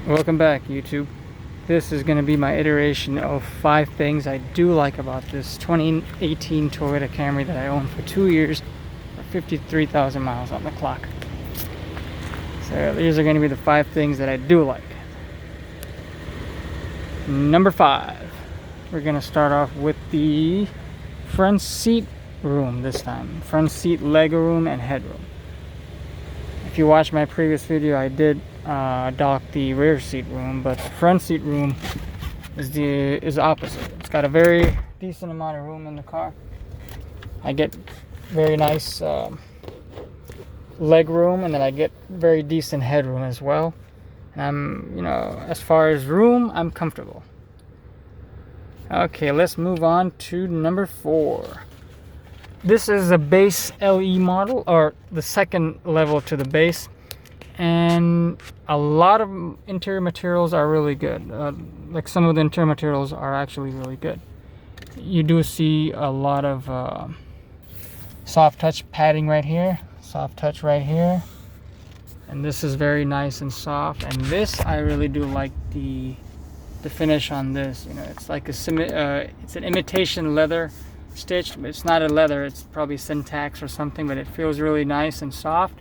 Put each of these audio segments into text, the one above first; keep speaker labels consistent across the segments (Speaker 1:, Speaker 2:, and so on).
Speaker 1: Welcome back, YouTube. This is going to be my iteration of 5 things I do like about this 2018 Toyota Camry that I own for 2 years for 53,000 miles on the clock. So these are going to be the 5 things that I do like. Number 5, we're going to start off with the front seat room this time. Front seat leg room and headroom. If you watched my previous video, I did dock the rear seat room, but the front seat room is opposite. It's got a very decent amount of room in the car. I get very nice leg room, and then I get very decent headroom as well. And as far as room, I'm comfortable. Okay, let's move on to number 4. This is a base LE model, or the second level to the base, and a lot of interior materials are really good. Like some of the interior materials are actually really good. You do see a lot of soft touch padding right here, soft touch right here, and this is very nice and soft. And this, I really do like the finish on this. It's like it's an imitation leather stitched. It's not a leather, it's probably syntax or something, but it feels really nice and soft.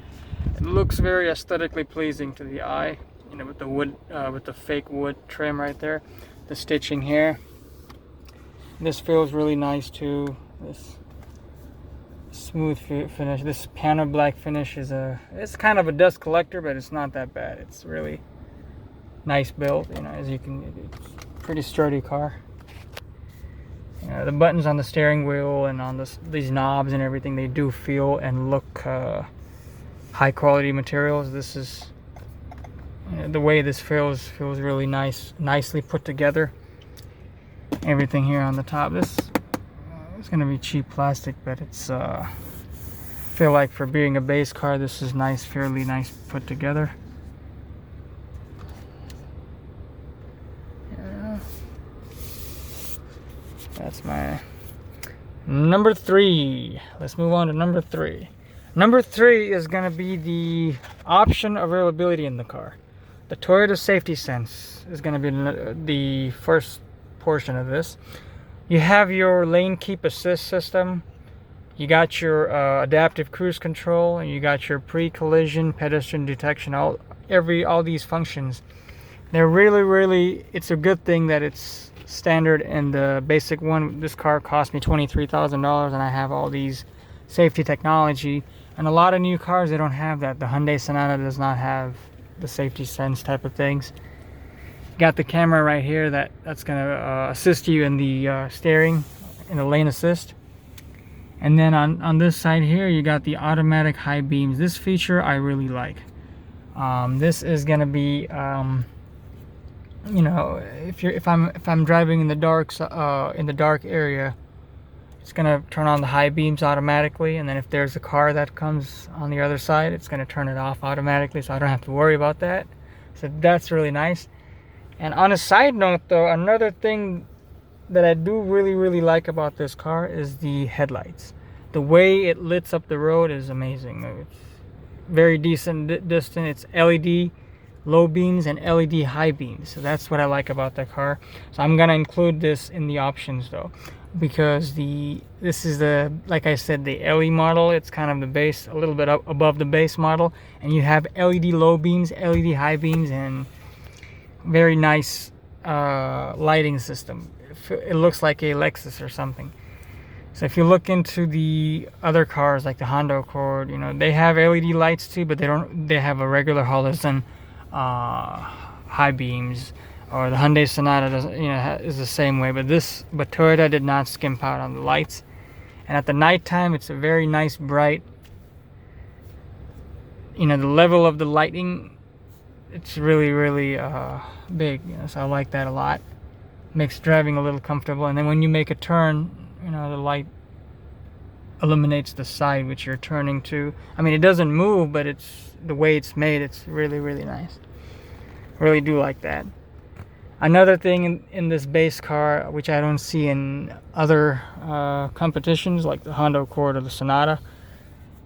Speaker 1: It looks very aesthetically pleasing to the eye, with the wood, with the fake wood trim right there, the stitching here. This feels really nice too. This smooth finish, this piano black finish it's kind of a dust collector, but it's not that bad. It's really nice build. As you can, it's a pretty sturdy car. The buttons on the steering wheel and on these knobs and everything, they do feel and look high quality materials. This is the way this feels really nicely put together. Everything here on the top, this is going to be cheap plastic, but it's feel like for being a base car, this is nice, fairly nice put together. That's my number 3. Let's move on to number 3. Number 3 is going to be the option availability in the car. The Toyota Safety Sense is going to be the first portion of this. You have your lane keep assist system. You got your adaptive cruise control, and you got your pre-collision pedestrian detection. All these functions. They're really, it's a good thing that it's standard in the basic one. This car cost me $23,000, and I have all these safety technology. And a lot of new cars, they don't have that. The Hyundai Sonata does not have the safety sense type of things. Got the camera right here that's gonna assist you in the steering, in the lane assist. And then on this side here, you got the automatic high beams. This feature I really like. This is gonna be if I'm driving in the dark area, it's gonna turn on the high beams automatically, and then if there's a car that comes on the other side, it's gonna turn it off automatically, so I don't have to worry about that. So that's really nice. And on a side note though, another thing that I do really like about this car is the headlights. The way it lights up the road is amazing. It's very decent distant. It's LED low beams and LED high beams, so that's what I like about that car. So I'm gonna include this in the options though, because this is like I said, the LE model. It's kind of the base, a little bit up above the base model, and you have LED low beams, LED high beams, and very nice lighting system. It looks like a Lexus or something. So if you look into the other cars like the Honda Accord, they have LED lights too, but they have a regular halogen high beams. Or the Hyundai Sonata doesn't, is the same way, but Toyota did not skimp out on the lights. And at the nighttime, it's a very nice bright. The level of the lighting, it's really big. So I like that a lot. Makes driving a little comfortable. And then when you make a turn, the light illuminates the side which you're turning to. I mean, it doesn't move, but it's the way it's made. It's really nice. Really do like that. Another thing in this base car, which I don't see in other competitions like the Honda Accord or the Sonata,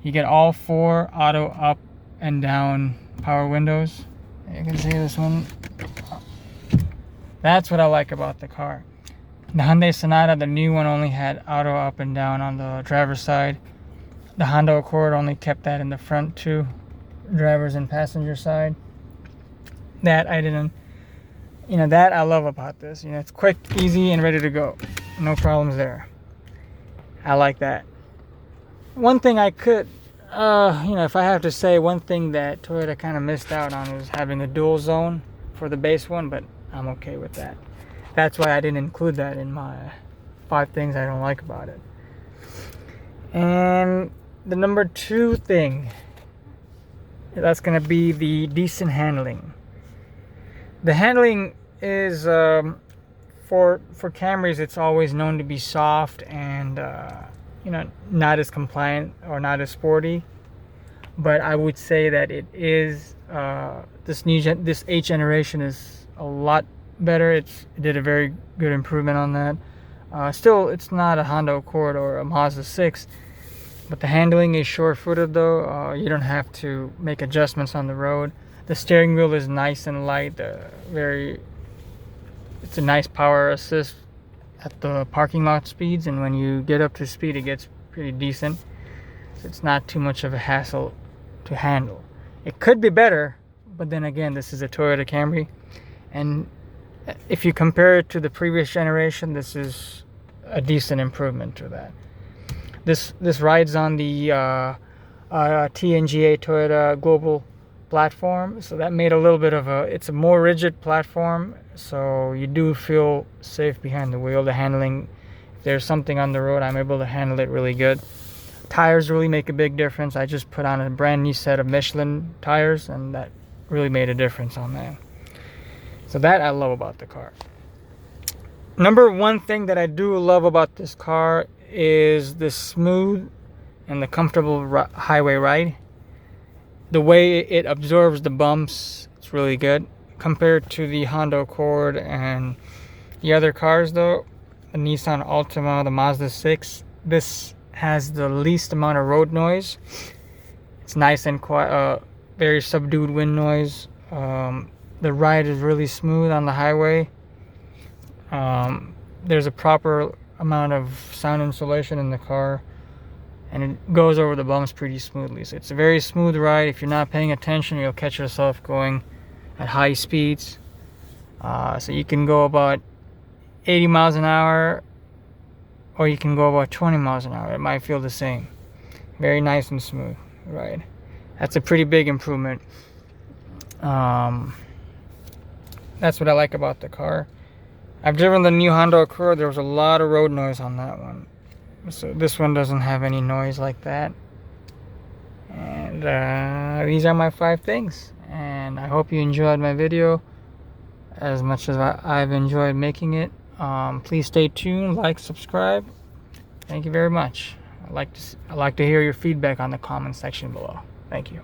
Speaker 1: you get all 4 auto up and down power windows. You can see this one. That's what I like about the car. The Hyundai Sonata, the new one, only had auto up and down on the driver's side. The Honda Accord only kept that in the front too, driver's and passenger side. That I didn't, that I love about this. It's quick, easy, and ready to go. No problems there. I like that. One thing I could, if I have to say one thing that Toyota kind of missed out on was having a dual zone for the base one, but I'm okay with that. That's why I didn't include that in my 5 things I don't like about it. And the number 2 thing, that's going to be the decent handling. The handling is, for Camrys, it's always known to be soft and, not as compliant or not as sporty. But I would say that it is, this 8th generation is a lot better. It did a very good improvement on that. Still, it's not a Honda Accord or a Mazda 6, but the handling is sure-footed though. You don't have to make adjustments on the road. The steering wheel is nice and light. It's a nice power assist at the parking lot speeds, and when you get up to speed, it gets pretty decent. So it's not too much of a hassle to handle. It could be better, but then again, this is a Toyota Camry, and if you compare it to the previous generation, this is a decent improvement to that. This rides on the TNGA Toyota Global platform, so that made a little bit of it's a more rigid platform, so you do feel safe behind the wheel. The handling, if there's something on the road, I'm able to handle it really good. Tires really make a big difference. I just put on a brand new set of Michelin tires, and that really made a difference on that. So that I love about the car. Number 1 thing that I do love about this car is the smooth and the comfortable highway ride. The way it absorbs the bumps, it's really good. Compared to the Honda Accord and the other cars though, the Nissan Altima, the Mazda 6, this has the least amount of road noise. It's nice and quiet, very subdued wind noise. The ride is really smooth on the highway. There's a proper amount of sound insulation in the car, and it goes over the bumps pretty smoothly. So it's a very smooth ride. If you're not paying attention, you'll catch yourself going at high speeds. So you can go about 80 miles an hour, or you can go about 20 miles an hour. It might feel the same. Very nice and smooth ride. That's a pretty big improvement. That's what I like about the car. I've driven the new Honda Accord. There was a lot of road noise on that one. So this one doesn't have any noise like that. And these are my 5 things. And I hope you enjoyed my video as much as I've enjoyed making it. Please stay tuned, like, subscribe. Thank you very much. I'd like to hear your feedback on the comment section below. Thank you.